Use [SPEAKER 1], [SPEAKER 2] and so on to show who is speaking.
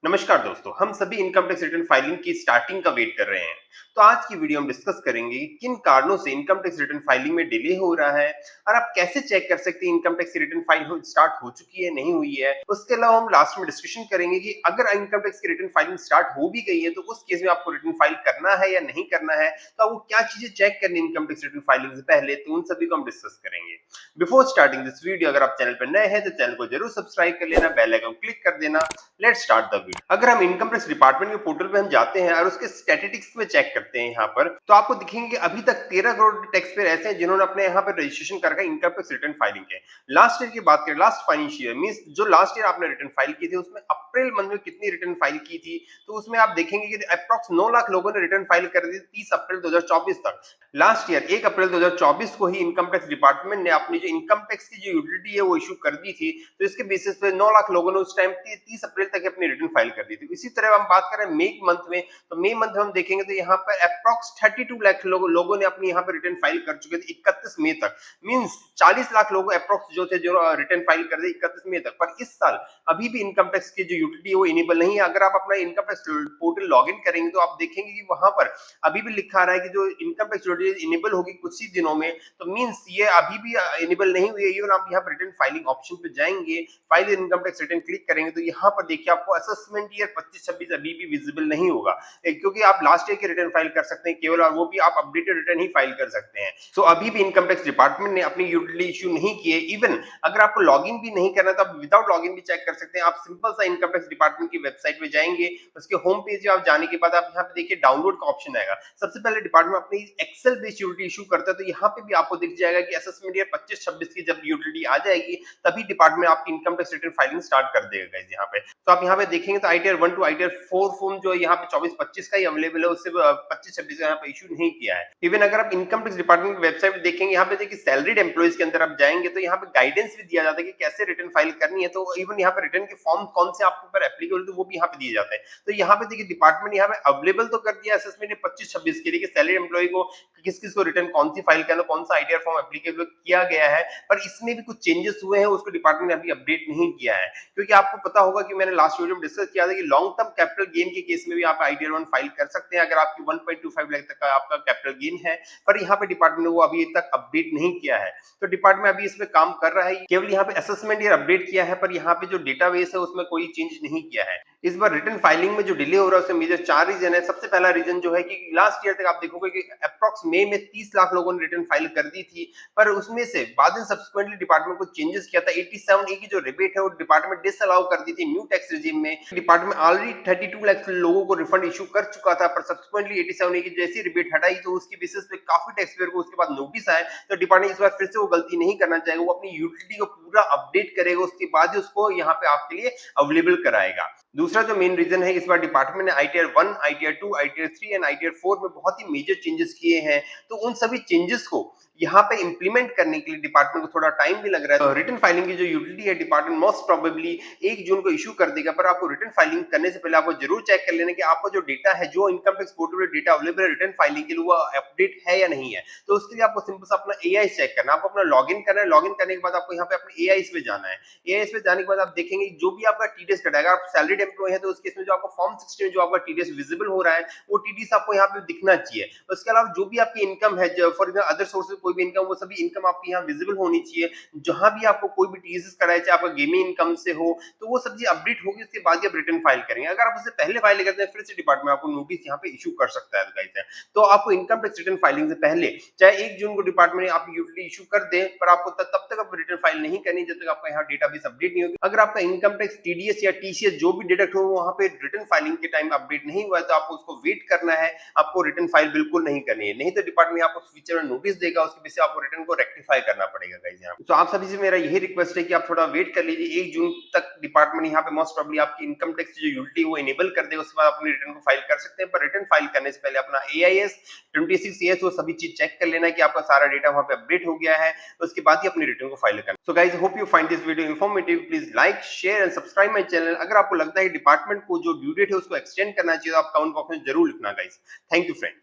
[SPEAKER 1] नमस्कार दोस्तों, हम सभी इनकम टैक्स रिटर्न फाइलिंग की स्टार्टिंग का वेट कर रहे हैं। तो आज की वीडियो हम डिस्कस करेंगे कि किन कारणों से इनकम टैक्स रिटर्न फाइलिंग में डिले हो रहा है और आप कैसे चेक कर सकते हैं income tax return file start हो चुकी है नहीं हुई है। उसके अलावा हम लास्ट में डिस्कशन करेंगे कि अगर इनकम टैक्स की रिटर्न फाइलिंग स्टार्ट हो भी गई है तो उस केस में आपको रिटर्न फाइल करना है या नहीं करना है, तो आपको क्या चीजें चेक करनी इनकम टैक्स रिटर्न फाइलिंग से पहले, तो उन सभी को हम डिस्कस करेंगे। बिफोर स्टार्टिंग दिस वीडियो, अगर आप चैनल पर नए हैं तो चैनल को जरूर सब्सक्राइब कर लेना, बेल आइकन क्लिक कर देना। Let's start the video. अगर हम इनकम टैक्स डिपार्टमेंट के पोर्टल पे हम जाते हैं और उसके स्टैटिस्टिक्स में चेक करते हैं यहाँ पर, तो आपको दिखेंगे कि अभी तक 13 करोड़ टैक्स पेयर ऐसे हैं जिन्होंने अपने यहाँ पर रजिस्ट्रेशन कर रखा है इनकम टैक्स रिटर्न फाइलिंग के। लास्ट ईयर की बात करें, लास्ट फाइनेंशियल मींस जो लास्ट ईयर आपने रिटर्न फाइल की थी उसमें अप्रैल मंथ में कितनी रिटर्न फाइल की थी, तो उसमें आप देखेंगे कि अप्रॉक्स 9 लाख लोगों ने रिटर्न फाइल कर दी 30 अप्रैल 2024 तक। लास्ट ईयर 1 अप्रैल 2024 को ही इनकम टैक्स डिपार्टमेंट ने अपनी जो इनकम टैक्स की जो यूटिलिटी है वो इशू कर दी थी, तो इसके बेसिस पे 9 लाख लोगों ने उस टाइम 30 अप्रैल तक अपनी रिटर्न फाइल कर दी थी। इसी तरह हम बात करें मई मंथ में, तो मई मंथ में हम देखेंगे तो यहाँ पर अप्रॉक्स 32 लाख लोगों ने अपनी यहाँ पर रिटर्न फाइल कर चुके थे 31 मई तक। मींस 40 लाख लोग अप्रॉक्स जो थे जो रिटर्न फाइल कर दे 31 मई तक। पर इस साल अभी भी इनकम टैक्स की जो यूटिलिटी है वो इनेबल नहीं है। अगर आप अपना income tax portal log in करेंगे तो आप देखेंगे कि वहां पर अभी भी लिखा आ रहा है कि जो इनकम टैक्स यूटिलिटी इनेबल होगी कुछ ही दिनों में, तो मींस ये अभी भी इनेबल नहीं हुई है। इवन आप यहाँ पर रिटर्न फाइलिंग ऑप्शन पे जाएंगे, file income tax return click करेंगे तो यहाँ पर देखिए आपको असेसमेंट ईयर 25-26 अभी भी विजिबल नहीं होगा, क्योंकि आप लास्ट ईयर की रिटर्न फाइल कर सकते हैं केवल, और वो भी आप अपडेटेड रिटर्न ही फाइल कर सकते हैं। तो अभी भी इनकम टैक्स डिपार्टमेंट ने अपनी यूटिलिटी इशू नहीं की है। इवन अगर आपको लॉगिन भी नहीं करना तो आप विदाउट लॉगिन भी चेक कर सकते हैं। आप सिंपल सा इनकम टैक्स डिपार्टमेंट की वेबसाइट पे जाएंगे, उसके होम पेज पे आप जाने के बाद आप यहाँ पे देखिए डाउनलोड का ऑप्शन आएगा। सबसे पहले डिपार्टमेंट अपनी एक्सेल बेस्ड यूटिलिटी इशू करता है, तो यहाँ पे भी आपको दिख जाएगा कि असेसमेंट ईयर 25-26 की जब यूटिलिटी आ जाएगी तभी डिपार्टमेंट आपकी income tax return filing start कर देगा गाइस। यहाँ पे तो आप यहाँ पे देखेंगे तो आईटीआर 1 टू आईटीआर 4 फॉर्म जो यहाँ पे 24-25 का ही अवेलेबल है, उससे 25-26 का यहाँ पे इशू नहीं किया है। इवन अगर आप इनकम टैक्स डिपार्टमेंट की वेबसाइट देखेंगे, यहाँ पे देखिए सैलरीड एम्प्लॉइज के अंदर आप जाएंगे तो यहाँ पे गाइडेंस भी दिया जाता है कि कैसे रिटर्न फाइल करनी है। तो इवन यहाँ पे रिटर्न के फॉर्म कौन से आपके ऊपर एप्लीकेबल, तो वो भी यहाँ पे दिए जाते हैं। तो यहाँ पे देखिए डिपार्टमेंट यहाँ पे अवेलेबल तो कर दिया असेसमेंट 25-26 के लिए कि सैलरी एम्प्लॉय को किस किस को रिटर्न कौन सी फाइल करना, कौन सा आईटीआर फॉर्म एप्लीकेबल किया गया है। पर इसमें भी कुछ चेंजेस हुए हैं, उसको डिपार्टमेंट ने अभी अपडेट नहीं किया है। क्योंकि आपको पता होगा कि मैंने लास्ट वीडियो में डिस्कस किया था कि लॉन्ग टर्म कैपिटल गेन के केस में भी आप आईटीआर 1 फाइल कर सकते हैं अगर आपकी 1.25 लाख तक का आपका कैपिटल गेन है। पर यहाँ पे डिपार्टमेंट ने वो अभी तक अपडेट नहीं किया है, तो डिपार्टमेंट अभी इसमें काम कर रहा है। केवल यहाँ पे असेसमेंट ईयर अपडेट किया है, पर यहाँ पे जो डेटाबेस है उसमें कोई चेंज नहीं किया है। इस बार रिटर्न फाइलिंग में जो डिले हो रहा है उसमें मेजर 4 रीजन है। सबसे पहला रीजन जो है कि लास्ट ईयर तक आप देखोगे कि अप्रॉक्स मई में 30 लाख लोगों ने रिटर्न फाइल कर दी थी, पर उसमें से बाद में सब्सिक्वेंटली डिपार्टमेंट को चेंजेस किया था। 87A की जो रिबेट है वो डिपार्टमेंट डिसअलाउ कर दी थी न्यू टैक्स रिजीम में। डिपार्टमेंट ऑलरेडी 32 लाख लोगों को रिफंड इशू कर चुका था, पर सब्सिक्वेंटली 87A की जैसी रिबेट हटाई तो उसकी बेसिस पे काफी टैक्स पेयर को उसके बाद नोटिस आए। तो डिपार्टमेंट इस बार फिर से वो गलती नहीं करना चाहेगा, वो अपनी यूटिलिटी को पूरा अपडेट करेगा, उसके बाद ही उसको यहाँ पे आपके लिए अवेलेबल कराएगा। दूसरा जो मेन रीजन है, इस बार डिपार्टमेंट ने ITR 1, ITR 2, ITR 3 and ITR 4 में बहुत ही मेजर चेंजेस किए हैं। तो उन सभी चेंजेस को यहाँ पे इंप्लीमेंट करने के लिए डिपार्टमेंट को थोड़ा टाइम भी लग रहा है। रिटर्न फाइलिंग की जो यूटिलिटी है डिपार्टमेंट मोस्ट प्रोबेबली 1 जून को इशू कर देगा, पर आपको रिटर्न फाइलिंग करने से पहले आपको जरूर चेक कर लेना कि आपका जो डेटा है, जो इनकम टैक्स पोर्टल में डेटा अवेलेबल है रिटर्न फाइलिंग के लिए, वो अपडेट है या नहीं है। तो उसके लिए आपको सिंपल सा अपना एआई चेक करना है, आपको अपना लॉगिन करना है। लॉगिन करने के बाद आपको यहाँ पे अपने एआई पे जाना है। एआई पे जाने के बाद आप देखेंगे जो भी आपका टीडीएस कटेगा, आप सैलरीड एम्प्लॉय है तो उसके इसमें जो आपका फॉर्म 16 में जो आपका टीडीएस विजिबल हो रहा है वो टीडीएस आपको यहाँ पे दिखना चाहिए। उसके अलावा जो भी आपकी इनकम है, फॉर एग्जाम्पल अदर सोर्सेज कोई भी इनकम, वो सभी इनकम आपकी यहाँ विजिबल होनी चाहिए। जहां भी आपको कोई भी टीडीएस कराए, चाहे आपका गेमिंग इनकम से हो, तो वो सब चीज अपडेट होगी, उसके बाद ही आप रिटर्न फाइल करेंगे। अगर आप उससे पहले फाइल करते हैं फिर से डिपार्टमेंट आपको नोटिस यहाँ पे इशू कर सकता है गाइस। तो आपको इनकम टैक्स रिटर्न फाइलिंग से पहले चाहे 1 जून को डिपार्टमेंट आप यूटिलिटी इशू कर दे, पर आपको तब तक आप रिटर्न फाइल नहीं करनी जब तक आपका यहाँ डेटाबेस अपडेट नहीं होगी। अगर आपका इनकम टैक्स टीडीएस या टीसीएस जो भी डिडक्ट हो वहां पे रिटर्न फाइलिंग के टाइम अपडेट नहीं हुआ है, तो आपको उसको वेट करना है। आपको रिटर्न फाइल बिल्कुल नहीं करनी है, नहीं तो डिपार्टमेंट आपको फ्यूचर में नोटिस देगा, उसके बेसिस आपको रिटर्न को रेक्टिफाई करना पड़ेगा गाइस यहाँ। तो आप सभी से मेरा यही रिक्वेस्ट है कि आप थोड़ा वेट कर लीजिए। 1 जून तक डिपार्टमेंट यहाँ पे मोस्ट प्रोबेबली आपकी इनकम टैक्स जो यूटिलिटी वो इनेबल कर देगा, उसके बाद अपनी रिटर्न को फाइल कर सकते हैं। पर रिटर्न फाइल करने से पहले अपना एआईएस 26AS वो सभी चीज चेक कर लेना है कि आपका सारा डेटा वहां पे अपडेट हो गया है, उसके बाद ही अपनी रिटर्न को फाइल करना। So guys, hope you find this video informative. Please like, share and subscribe my channel. अगर आपको लगता है डिपार्टमेंट को जो ड्यू डेट है उसको एक्सटेंड करना चाहिए तो आप कमेंट बॉक्स में जरूर लिखना गाइस। Thank you friends.